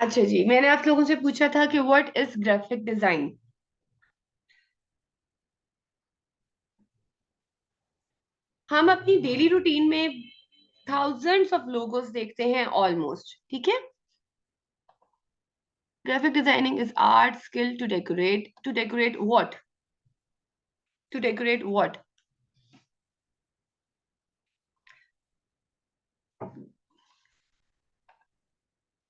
अच्छा जी, मैंने आप लोगों से पूछा था कि व्हाट इज ग्राफिक डिजाइन। हम अपनी डेली रूटीन में थाउजेंड्स ऑफ लोगोस देखते हैं ऑलमोस्ट, ठीक है। Graphic designing is art skill to decorate what, to decorate what.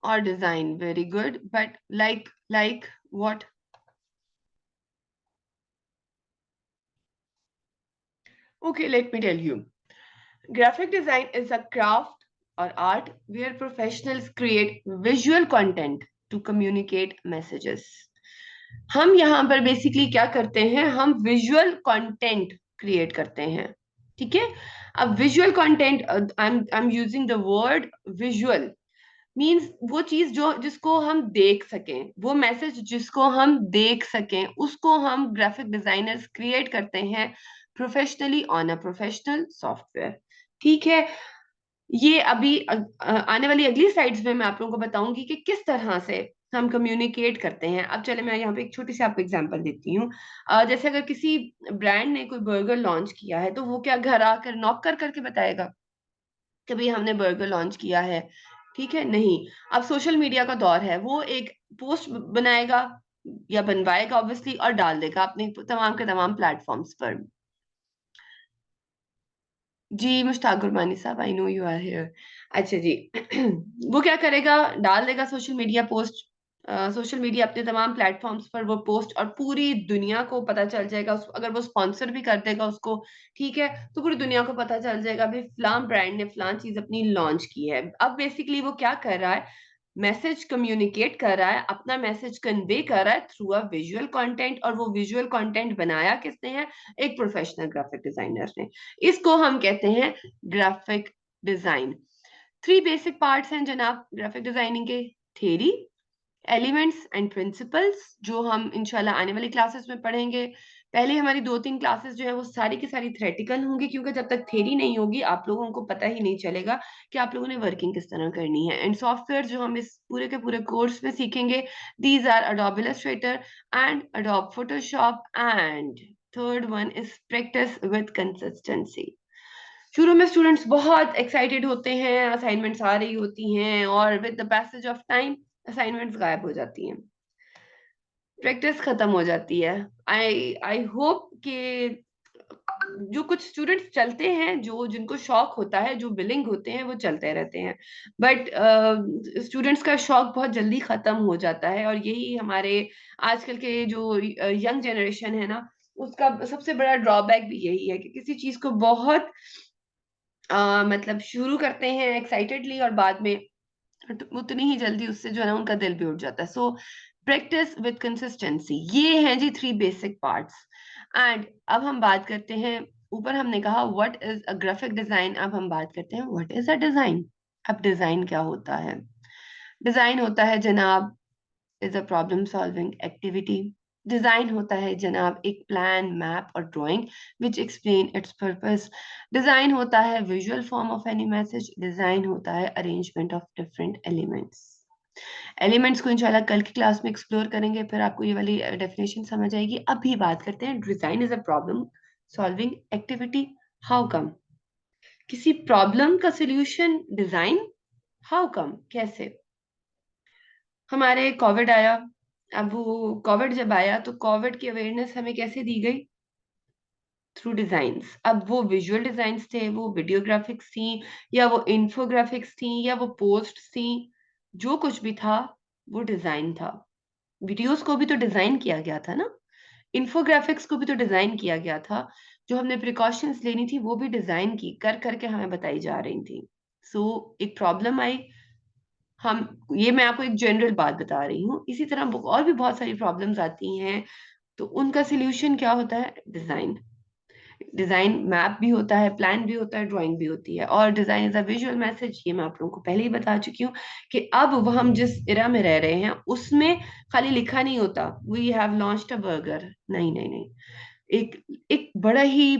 और design, very good, but like what? Okay, let me tell you. Graphic design is a craft or art where professionals create visual content to communicate messages. हम यहाँ पर basically क्या करते हैं, हम visual content create करते हैं, ठीक है। अब visual content, I am using the word visual, means वो चीज जो जिसको हम देख सकें, वो मैसेज जिसको हम देख सकें, उसको हम ग्राफिक डिजाइनर्स क्रिएट करते हैं professionally on a professional software, ठीक है। ये अभी आने वाली अगली स्लाइड्स में मैं आप लोगों को बताऊंगी कि किस तरह से हम कम्युनिकेट करते हैं। अब चले, मैं यहाँ पे एक छोटी सी आपको एग्जांपल देती हूँ। जैसे अगर किसी ब्रांड ने कोई बर्गर लॉन्च किया है, तो वो क्या घर आकर नॉक कर करके बताएगा कि भाई हमने बर्गर लॉन्च किया है, ठीक है? नहीं। अब सोशल मीडिया का दौर है, वो एक पोस्ट बनाएगा या बनवाएगा ऑब्वियसली, और डाल देगा अपने तमाम के तमाम प्लेटफॉर्म्स पर। जी Mushtaq Gurbani Sahab, I know you are here. अच्छा जी। वो क्या करेगा, डाल देगा social media post, social media अपने तमाम प्लेटफॉर्म्स पर वो पोस्ट, और पूरी दुनिया को पता चल जाएगा। अगर वो स्पॉन्सर भी कर देगा उसको, ठीक है, तो पूरी दुनिया को पता चल जाएगा भाई फलां ब्रांड ने फलां चीज अपनी लॉन्च की है। अब बेसिकली वो क्या कर रहा है, मैसेज कम्युनिकेट कर रहा है, अपना मैसेज कन्वे कर रहा है थ्रू अ विजुअल कंटेंट। और वो विजुअल कंटेंट बनाया किसने है, एक प्रोफेशनल ग्राफिक डिजाइनर ने। इसको हम कहते हैं graphic design. Three basic parts हैं जनाब ग्राफिक डिजाइनिंग के। थ्योरी, एलिमेंट्स एंड प्रिंसिपल्स, जो हम इंशाल्लाह आने वाली क्लासेस में पढ़ेंगे। पहले हमारी दो तीन क्लासेस जो है वो सारी की सारी थ्योरेटिकल होंगी, क्योंकि जब तक थ्योरी नहीं होगी आप लोगों को पता ही नहीं चलेगा कि आप लोगों ने वर्किंग किस तरह करनी है। एंड सॉफ्टवेयर जो हम इस पूरे के पूरे कोर्स में सीखेंगे, these are Adobe Illustrator and Adobe Photoshop, and third one is practice with consistency. शुरू में स्टूडेंट्स बहुत एक्साइटेड होते हैं, असाइनमेंट्स आ रही होती हैं, और with the passage of time assignments गायब हो जाती हैं, प्रैक्टिस खत्म हो जाती है। आई आई होप कि जो कुछ स्टूडेंट्स चलते हैं, जो जिनको शौक होता है, जो बिलिंग होते हैं, वो चलते रहते हैं, बट स्टूडेंट्स का शौक बहुत जल्दी खत्म हो जाता है। और यही हमारे आजकल के जो यंग जनरेशन है ना, उसका सबसे बड़ा ड्रॉबैक भी यही है कि किसी चीज को बहुत मतलब शुरू करते हैं एक्साइटेडली, और बाद में उतनी ही जल्दी उससे जो है ना उनका दिल भी उठ जाता है। सो प्रैक्टिस विद कंसिस्टेंसी, ये हैं जी थ्री बेसिक पार्ट्स। एंड अब हम बात करते हैं, ऊपर हमने कहा what is a graphic design, अब हम बात करते हैं व्हाट इज अ डिजाइन। अब डिजाइन क्या होता है? डिजाइन होता है जनाब, is a problem solving activity. Design होता है जनाब एक प्लान, मैप और drawing which explain it's purpose. Design होता है visual form of any message. Design होता है arrangement of different elements. Elements को इंशाल्लाह कल की क्लास में एक्सप्लोर करेंगे, फिर आपको ये वाली डेफिनेशन समझ आएगी। अभी बात करते हैं design is a problem solving activity. How come? किसी प्रॉब्लम का सोल्यूशन डिजाइन, हाउ कम, कैसे? हमारे कोविड आया, अब वो कोविड जब आया तो कोविड की अवेयरनेस हमें कैसे दी गई? Through designs. अब वो विजुअल डिजाइन्स थे, वो वीडियोग्राफिक्स थी, या वो इंफोग्राफिक्स थी, या वो पोस्ट थी, जो कुछ भी था वो डिजाइन था। वीडियोस को भी तो डिजाइन किया गया था ना, इंफोग्राफिक्स को भी तो डिजाइन किया गया था। जो हमने प्रिकॉशंस लेनी थी वो भी डिजाइन की कर करके हमें बताई जा रही थी। सो एक प्रॉब्लम आई, हम, ये मैं आपको एक जनरल बात बता रही हूँ, इसी तरह और भी बहुत सारी प्रॉब्लम्स आती हैं, तो उनका सिल्यूशन क्या होता है? डिजाइन। डिजाइन मैप भी होता है, प्लान भी होता है, ड्राइंग भी होती है। और design is a visual message, ये मैं आप लोगों को पहले ही बता चुकी हूँ कि अब वो हम जिस इरा में रह रहे हैं उसमें खाली लिखा नहीं होता we have launched a burger, नहीं नहीं नहीं, एक एक बड़ा ही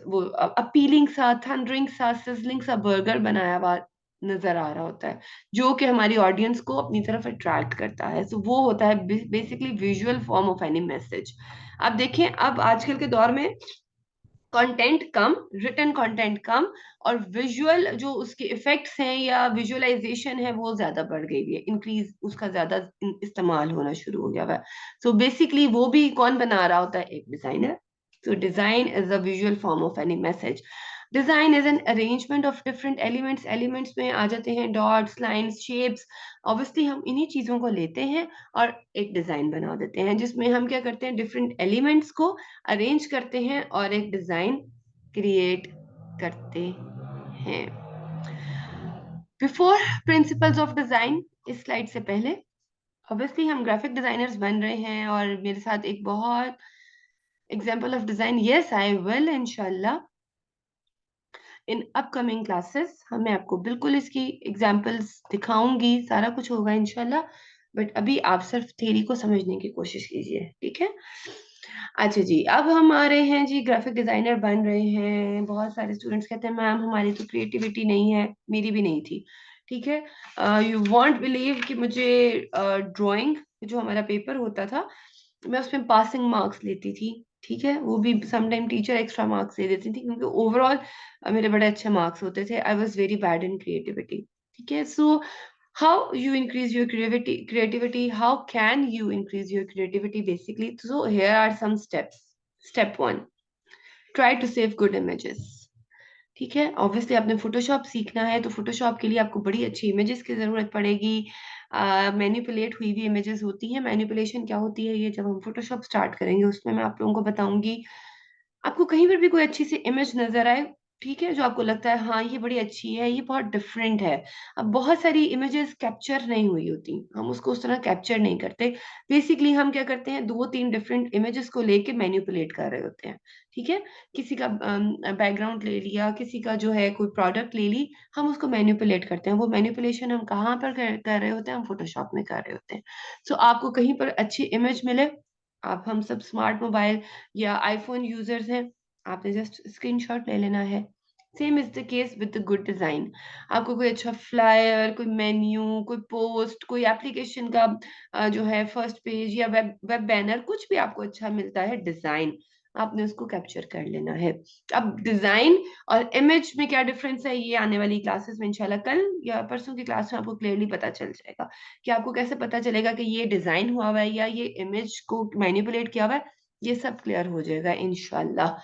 वो अपीलिंग सा, थंडरिंग सा, सिजलिंग सा बर्गर बनाया हुआ नजर आ रहा होता है, जो कि हमारी ऑडियंस को अपनी तरफ अट्रैक्ट करता है। सो वो होता है basically visual form of any message. अब देखें, अब आजकल के दौर में कंटेंट कम, रिटन कंटेंट कम, और विजुअल जो उसके इफेक्ट्स हैं या विजुअलाइजेशन है वो ज्यादा बढ़ गई है, इंक्रीज उसका ज्यादा इस्तेमाल होना शुरू हो गया है। सो बेसिकली वो भी कौन बना रहा होता है? एक designer. So design is a visual form of any message. Design is an arrangement of different elements. Elements में आ जाते हैं डॉट्स, लाइंस, शेप्स। ऑब्वियसली हम इन्हीं चीजों को लेते हैं और एक डिजाइन बना देते हैं, जिसमें हम क्या करते हैं, डिफरेंट एलिमेंट्स को अरेंज करते हैं और एक डिजाइन क्रिएट करते हैं। बिफोर प्रिंसिपल्स ऑफ डिजाइन, इस स्लाइड से पहले ऑब्वियसली हम ग्राफिक डिजाइनर्स बन रहे हैं, और मेरे साथ एक बहुत example of design, yes I will इंशाल्लाह इन अपकमिंग क्लासेस, मैं आपको बिल्कुल इसकी एग्जांपल्स दिखाऊंगी, सारा कुछ होगा इंशाल्लाह। बट अभी आप सिर्फ थ्योरी को समझने की कोशिश कीजिए, ठीक है? अच्छा जी, अब हम आ रहे हैं जी, ग्राफिक डिजाइनर बन रहे हैं। बहुत सारे स्टूडेंट्स कहते हैं मैम हमारी तो क्रिएटिविटी नहीं है, मेरी भी नहीं थी, ठीक है? यू वॉन्ट बिलीव कि मुझे ड्राइंग जो हमारा पेपर होता था, मैं उसमें पासिंग मार्क्स लेती थी, ठीक है? वो भी समटाइम टीचर एक्स्ट्रा मार्क्स दे देती थी, क्योंकि ओवरऑल मेरे बड़े अच्छे मार्क्स होते थे। I was very bad in creativity, ठीक है? सो how you increase your creativity, how can you increase your creativity basically? So here are some steps. Step 1, try to save good images, ठीक है? Obviously आपने Photoshop सीखना है, तो Photoshop के लिए आपको बड़ी अच्छी इमेजेस की जरूरत पड़ेगी। मैनिपुलेट हुई हुई इमेजेस होती हैं। मैनिपुलेशन क्या होती है, ये जब हम फोटोशॉप स्टार्ट करेंगे उसमें मैं आप लोगों को बताऊंगी। आपको कहीं पर भी कोई अच्छी सी इमेज नजर आए, ठीक है, जो आपको लगता है हाँ ये बड़ी अच्छी है, ये बहुत डिफरेंट है। अब बहुत सारी इमेजेस कैप्चर नहीं हुई होती, हम उसको उस तरह कैप्चर नहीं करते। बेसिकली हम क्या करते हैं, दो तीन डिफरेंट इमेजेस को लेके मैनिपुलेट कर रहे होते हैं, ठीक है? किसी का बैकग्राउंड ले लिया, किसी का जो है कोई प्रोडक्ट ले ली, हम उसको मैनिपुलेट करते हैं। वो मैनिपुलेशन हम कहाँ पर कर रहे होते हैं? हम फोटोशॉप में कर रहे होते हैं। सो आपको कहीं पर अच्छी इमेज मिले, आप हम सब स्मार्ट मोबाइल या आईफोन यूजर्स हैं, आपने जस्ट स्क्रीनशॉट ले लेना है। Same is the case with the good design. आपको कोई अच्छा फ्लायर, कोई मेन्यू, कोई पोस्ट, कोई एप्लीकेशन का जो है फर्स्ट पेज या वेब वेब बैनर, कुछ भी आपको अच्छा मिलता है डिजाइन, आपने उसको कैप्चर कर लेना है। अब डिजाइन और इमेज में क्या डिफरेंस है, ये आने वाली क्लासेस में इंशाल्लाह कल या परसों की क्लास में आपको क्लियरली पता चल जाएगा कि आपको कैसे पता चलेगा कि ये डिजाइन हुआ हुआ है या ये इमेज को मैनिपुलेट किया हुआ है। ये सब क्लियर हो जाएगा इंशाल्लाह।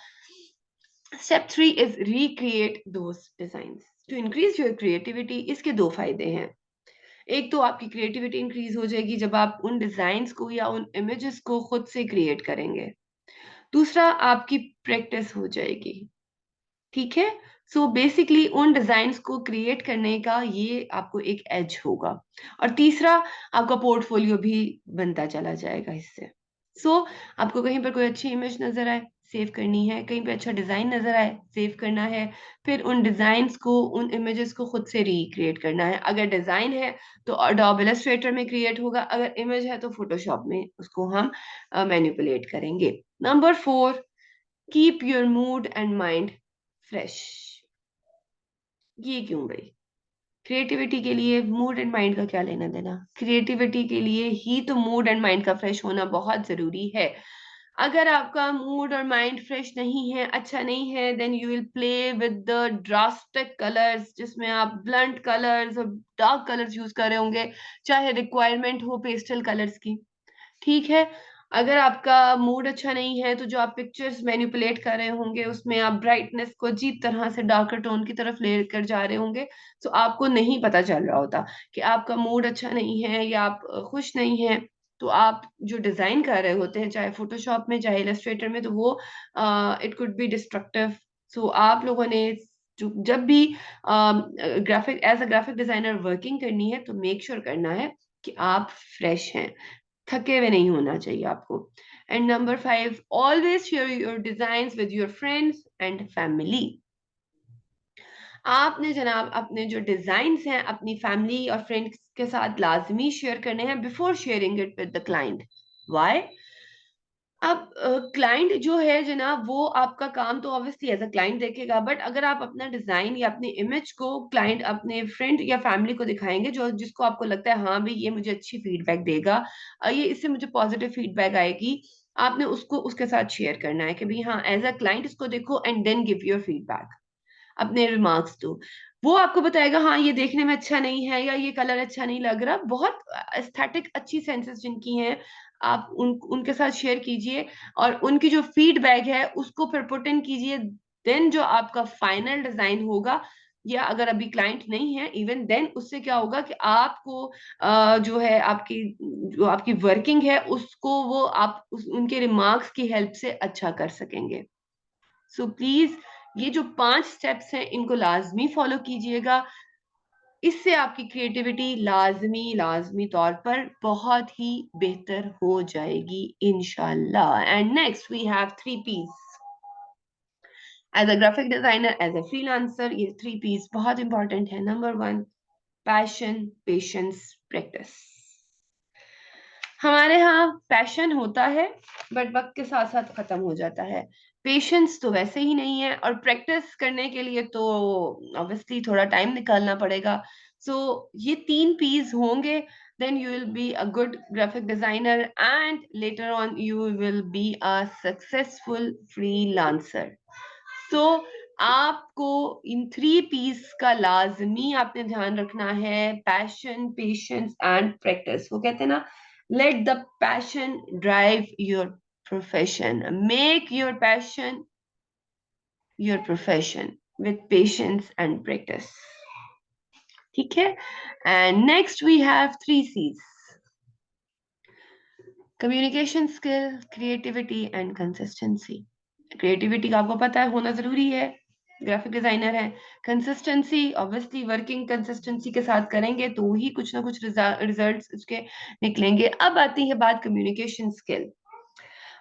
Step 3 is recreate those designs to increase your creativity. इसके दो फायदे हैं। एक तो आपकी क्रिएटिविटी इंक्रीज हो जाएगी जब आप उन डिजाइन्स को या उन इमेजेस को खुद से क्रिएट करेंगे। दूसरा, आपकी प्रैक्टिस हो जाएगी, ठीक है? सो बेसिकली उन डिजाइन्स को क्रिएट करने का ये आपको एक एज होगा। और तीसरा, आपका पोर्टफोलियो भी बनता चला जाएगा इससे। सो आपको कहीं पर कोई अच्छी इमेज नजर आए, सेव करनी है, कहीं पे अच्छा डिजाइन नजर आए, सेव करना है, फिर उन डिजाइन्स को, उन इमेजेस को खुद से रिक्रिएट करना है। अगर डिजाइन है तो अडोब इलस्ट्रेटर में क्रिएट होगा, अगर इमेज है तो फोटोशॉप में उसको हम मैनिपुलेट करेंगे। Number 4, keep your mood and mind fresh. ये क्यों भाई? क्रिएटिविटी के लिए मूड एंड माइंड का क्या लेना देना? क्रिएटिविटी के लिए ही तो मूड एंड माइंड का फ्रेश होना बहुत जरूरी है। अगर आपका मूड और माइंड फ्रेश नहीं है, अच्छा नहीं है, then you will play with the drastic colours, जिसमें आप ब्लंट कलर्स और डार्क कलर्स यूज कर रहे होंगे, चाहे रिक्वायरमेंट हो पेस्टल कलर्स की, ठीक है? अगर आपका मूड अच्छा नहीं है, तो जो आप पिक्चर्स मैनिपुलेट कर रहे होंगे उसमें आप ब्राइटनेस को अजीब तरह से डार्कर टोन की तरफ लेकर जा रहे होंगे, तो आपको नहीं पता चल रहा होता कि आपका मूड अच्छा नहीं है या आप खुश नहीं है। तो आप जो डिजाइन कर रहे होते हैं, चाहे फोटोशॉप में चाहे इलस्ट्रेटर में, तो वो it could be destructive. So आप लोगों ने जब भी graphic as a graphic designer working करनी है, तो मेक श्योर करना है कि आप फ्रेश हैं, थके हुए नहीं होना चाहिए आपको। And number 5, always share your designs with your friends and family. आपने जनाब अपने जो डिजाइन्स हैं अपनी फैमिली और फ्रेंड्स के साथ लाजमी शेयर करने हैं before sharing it with the client. Why? अब क्लाइंट जो है जनाब, वो आपका काम तो ऑब्वियसली एज अ क्लाइंट देखेगा, बट अगर आप अपना डिजाइन या अपनी इमेज को क्लाइंट अपने फ्रेंड या फैमिली को दिखाएंगे, जो जिसको आपको लगता है हाँ भाई ये मुझे अच्छी फीडबैक देगा, ये इससे मुझे पॉजिटिव फीडबैक आएगी, आपने उसको उसके साथ शेयर करना है कि भाई हाँ एज अ क्लाइंट इसको देखो and then give your feedback, अपने रिमार्क्स दो। वो आपको बताएगा हाँ ये देखने में अच्छा नहीं है, या ये कलर अच्छा नहीं लग रहा, बहुत एस्थेटिक अच्छी सेंसेस जिनकी हैं, आप उनके साथ शेयर कीजिए और उनकी जो फीडबैक है उसको फिर पुट इन कीजिए। देन जो आपका फाइनल डिजाइन होगा, या अगर अभी क्लाइंट नहीं है इवन देन, उससे क्या होगा कि आपको जो है आपकी जो आपकी वर्किंग है उसको वो आप उनके रिमार्क्स की हेल्प से अच्छा कर सकेंगे। सो प्लीज ये जो 5 स्टेप्स हैं इनको लाजमी फॉलो कीजिएगा, इससे आपकी क्रिएटिविटी लाजमी लाजमी तौर पर बहुत ही बेहतर हो जाएगी इंशाल्लाह। And next we have 3 P's as a graphic designer, as a freelancer. ये 3 P's बहुत इंपॉर्टेंट है। Number 1, passion, patience, practice. हमारे यहाँ पैशन होता है बट वक्त के साथ साथ खत्म हो जाता है, पेशेंस तो वैसे ही नहीं है, और प्रैक्टिस करने के लिए तो ऑब्वियसली थोड़ा टाइम निकालना पड़ेगा। सो ये 3 P's होंगे, then you will be a good graphic designer and later on you will be a successful freelancer. तो आपको इन 3 P's का लाजमी आपने ध्यान रखना है, पैशन, पेशेंस एंड प्रैक्टिस। वो कहते हैं ना, let the passion drive your profession, make your passion your profession with patience and practice. ठीक है। And next we have 3 C's, communication skill, creativity and consistency. Creativity का आपको पता है होना जरूरी है, ग्राफिक डिजाइनर है। कंसिस्टेंसी ऑब्वियसली वर्किंग कंसिस्टेंसी के साथ करेंगे तो ही कुछ ना कुछ रिजल्ट्स उसके निकलेंगे। अब आती है बात कम्युनिकेशन स्किल।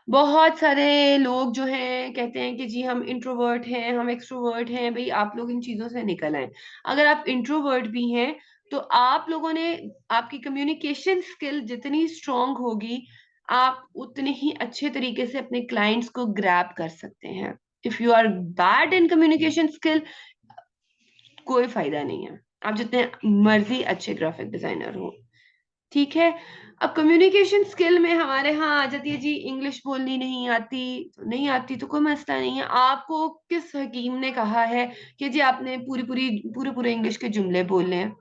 बहुत सारे लोग जो हैं कहते हैं कि जी हम इंट्रोवर्ट हैं, हम एक्सट्रोवर्ट हैं, भाई आप लोग इन चीजों से निकल आए। अगर आप इंट्रोवर्ट भी हैं तो आप लोगों ने, आपकी कम्युनिकेशन स्किल जितनी स्ट्रांग होगी, आप उतने ही अच्छे तरीके से अपने क्लाइंट्स को ग्रैब कर सकते हैं। If you are bad in communication skill, कोई फायदा नहीं है, आप जितने मर्जी अच्छे ग्राफिक डिजाइनर हो। ठीक है। अब कम्युनिकेशन स्किल में हमारे यहाँ आ जाती है जी, इंग्लिश बोलनी नहीं आती तो नहीं आती, तो कोई मसला नहीं है। आपको किस हकीम ने कहा है कि जी आपने पूरे पूरे इंग्लिश के जुमले बोलने हैं?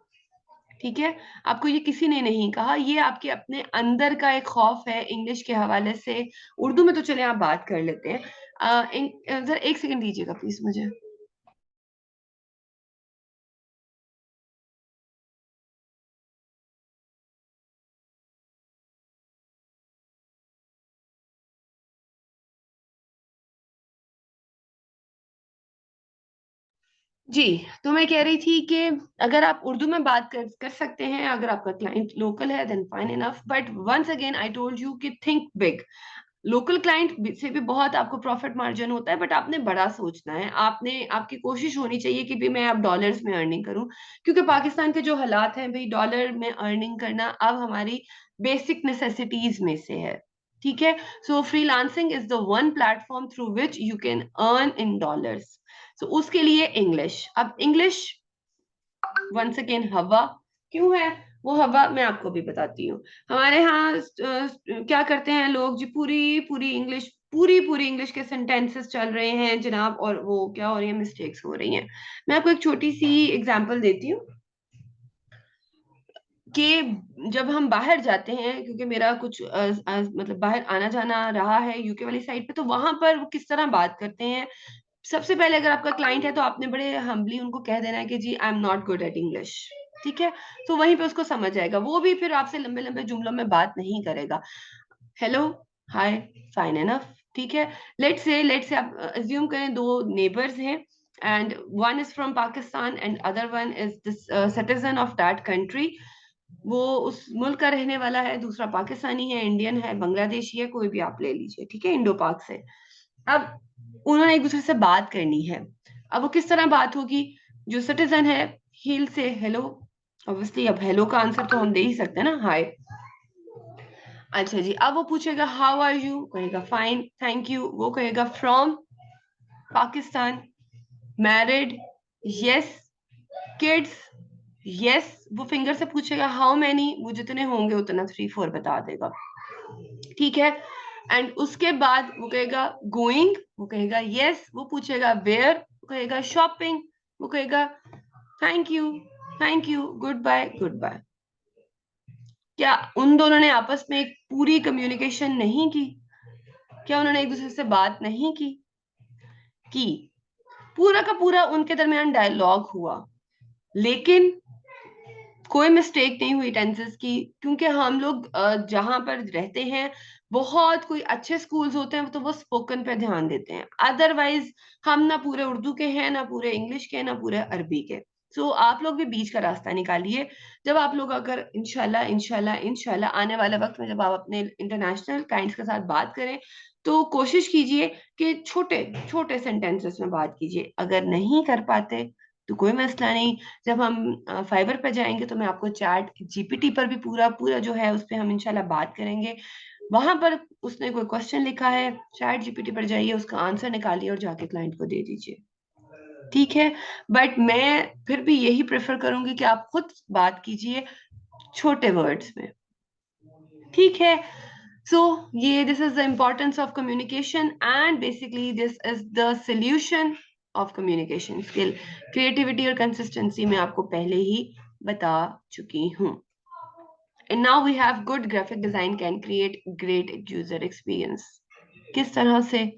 ठीक है। आपको ये किसी ने नहीं कहा, ये आपके अपने अंदर का एक खौफ है इंग्लिश के हवाले से। उर्दू में तो चले आप बात कर लेते हैं। जरा 1 सेकंड दीजिएगा प्लीज मुझे। जी, तो मैं कह रही थी कि अगर आप उर्दू में बात कर सकते हैं, अगर आपका क्लाइंट लोकल है then fine enough, but once again I told you कि थिंक बिग। लोकल क्लाइंट से भी बहुत आपको प्रॉफिट मार्जिन होता है, बट आपने बड़ा सोचना है। आपने, आपकी कोशिश होनी चाहिए कि भी मैं अब डॉलर्स में अर्निंग करूं, क्योंकि पाकिस्तान के जो हालात हैं भाई, डॉलर में अर्निंग करना अब हमारी बेसिक नेसेसिटीज में से है। ठीक है। So freelancing is the one platform through which you can earn in dollars. So उसके लिए इंग्लिश, अब इंग्लिश वंस अगेन हवा क्यों है, वो हवा मैं आपको भी बताती हूँ। हमारे यहाँ क्या करते हैं लोग जी, पूरी पूरी इंग्लिश, पूरी पूरी इंग्लिश के सेंटेंसेस चल रहे हैं जनाब, और वो क्या हो रही है, मिस्टेक्स हो रही हैं। मैं आपको एक छोटी सी एग्जांपल देती हूँ कि जब हम बाहर जाते हैं, क्योंकि मेरा कुछ मतलब बाहर आना जाना रहा है यूके वाली साइड पे, तो वहां पर वो किस तरह बात करते हैं। सबसे पहले अगर आपका क्लाइंट है तो आपने बड़े हम्बली उनको कह देना है कि जी I am not good at English. ठीक है। तो वहीं पे उसको समझ आएगा, वो भी फिर आपसे लंबे लंबे जुमलों में बात नहीं करेगा। हेलो, हाय, फाइन एनफ। ठीक है। लेट्स से आप अज्यूम करें दो नेबर्स हैं, and one is from Pakistan and other one is the citizen of that country. वो उस मुल्क का रहने वाला है, दूसरा पाकिस्तानी है, इंडियन है, बांग्लादेशी है, कोई भी आप ले लीजिए। ठीक है, इंडो पाक से। अब उन्होंने एक दूसरे से बात करनी है। अब वो किस तरह बात होगी? जो सिटीजन है, ही से हेलो, ऑब्वियसली अब हेलो का आंसर तो हम दे ही सकते हैं ना, हाय। अच्छा जी, अब वो पूछेगा हाउ आर यू, कहेगा फाइन थैंक यू। वो कहेगा from Pakistan, married, yes, kids, yes. वो फिंगर से पूछेगा हाउ मैनी, वो जितने होंगे उतना 3 4 बता देगा, ठीक है। एंड उसके बाद वो कहेगा गोइंग, वो कहेगा यस। वो पूछेगा वेयर, वो कहेगा शॉपिंग, वो कहेगा thank you, thank you, goodbye, goodbye. क्या उन दोनों ने आपस में एक पूरी कम्युनिकेशन नहीं की? क्या उन्होंने एक दूसरे से बात नहीं की? पूरा का पूरा उनके दरमियान डायलॉग हुआ, लेकिन कोई मिस्टेक नहीं हुई टेंसेस की, क्योंकि हम लोग जहां पर रहते हैं, बहुत कोई अच्छे स्कूल्स होते हैं तो वो स्पोकन पे ध्यान देते हैं, अदरवाइज हम ना पूरे उर्दू के हैं, ना पूरे इंग्लिश के, ना पूरे अरबी के। सो आप लोग भी बीच का रास्ता निकालिए। जब आप लोग अगर इंशाल्लाह इंशाल्लाह इंशाल्लाह आने वाले वक्त में जब आप अपने इंटरनेशनल क्लाइंट्स के साथ बात करें, तो कोशिश कीजिए कि छोटे छोटे सेंटेंसेस में बात कीजिए। अगर नहीं कर पाते तो कोई मसला नहीं, जब हम फाइवर पे जाएंगे तो मैं आपको चैट जीपीटी पर भी पूरा पूरा जो है उस पर हम इंशाल्लाह बात करेंगे। वहां पर उसने कोई क्वेश्चन लिखा है, चैट जीपीटी पर जाइए, उसका आंसर निकालिए और जाके क्लाइंट को दे दीजिए, ठीक है। बट मैं फिर भी यही प्रेफर करूंगी कि आप खुद बात कीजिए छोटे वर्ड्स में, ठीक है। सो ये this is the importance of communication and basically this is the solution of communication skill. Creativity और कंसिस्टेंसी में आपको पहले ही बता चुकी हूँ। And now we have good graphic design can create great user experience. किस तरह से?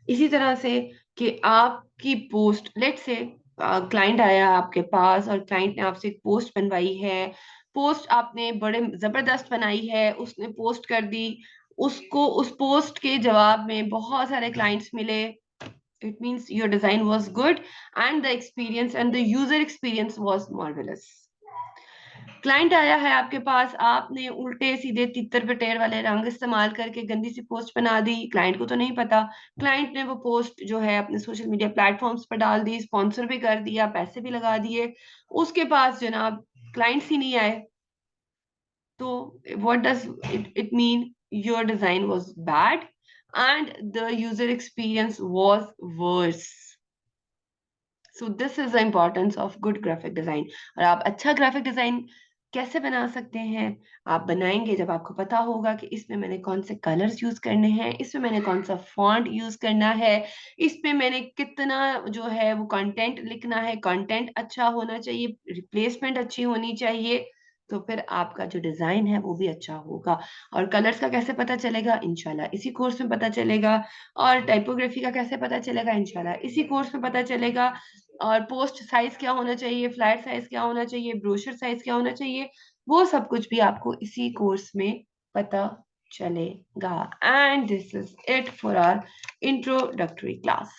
इसी तरह से कि आपकी पोस्ट, लेट से क्लाइंट आया आपके पास और क्लाइंट ने आपसे एक पोस्ट बनवाई है, पोस्ट आपने बड़े जबरदस्त बनाई है, उसने पोस्ट कर दी, उसको उस पोस्ट के जवाब में बहुत सारे क्लाइंट्स मिले। It means your design was good and the experience and the user experience was marvellous. Client आया है आपके पास, आपने उल्टे सीधे तितर पटेर वाले रंग इस्तेमाल करके गंदी सी पोस्ट बना दी, क्लाइंट को तो नहीं पता। क्लाइंट ने वो पोस्ट जो है अपने सोशल मीडिया प्लेटफॉर्म्स पर डाल दी, स्पॉन्सर भी कर दिया, पैसे भी लगा दिए, उसके पास जनाब क्लाइंट्स ही नहीं आए। तो what does it mean? Your design was bad and the user experience was worse. So this is the importance of good graphic design. और आप अच्छा ग्राफिक डिजाइन कैसे बना सकते हैं? आप बनाएंगे जब आपको पता होगा कि इसमें मैंने कौन से कलर्स यूज करने हैं, इसमें मैंने कौन सा फॉन्ट यूज करना है, इसमें मैंने कितना जो है वो कंटेंट लिखना है, कंटेंट अच्छा होना चाहिए, रिप्लेसमेंट अच्छी होनी चाहिए। तो फिर आपका जो डिजाइन है वो भी अच्छा होगा। और कलर्स का कैसे पता चलेगा? इंशाल्लाह इसी कोर्स में पता चलेगा। और टाइपोग्राफी का कैसे पता चलेगा? इंशाल्लाह इसी कोर्स में पता चलेगा। और पोस्ट साइज क्या होना चाहिए, फ्लैट साइज क्या होना चाहिए, ब्रोशर साइज क्या होना चाहिए, वो सब कुछ भी आपको इसी कोर्स में पता चलेगा। And this is it for our introductory class,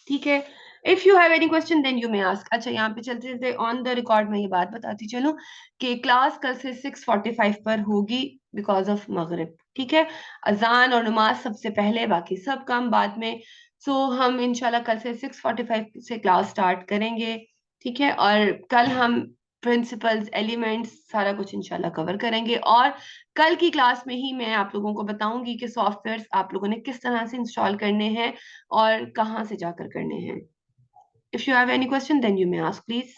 ठीक है। If you have any question then you may ask. अच्छा, यहाँ पे चलते चलते ऑन द रिकॉर्ड में ये बात बताती चलूं कि क्लास कल से 6:45 पर होगी बिकॉज ऑफ मगरिब, ठीक है। अजान और नमाज सबसे पहले, बाकी सब काम बाद में। सो हम इंशाल्लाह कल से 6:45 से क्लास स्टार्ट करेंगे, ठीक है। और कल हम प्रिंसिपल्स, एलिमेंट्स, सारा कुछ इंशाल्लाह कवर करेंगे। और कल की क्लास में ही मैं आप लोगों को बताऊंगी कि सॉफ्टवेयर आप लोगों ने किस तरह से इंस्टॉल करने हैं और कहाँ से जाकर करने हैं। If you have any question then you may ask please.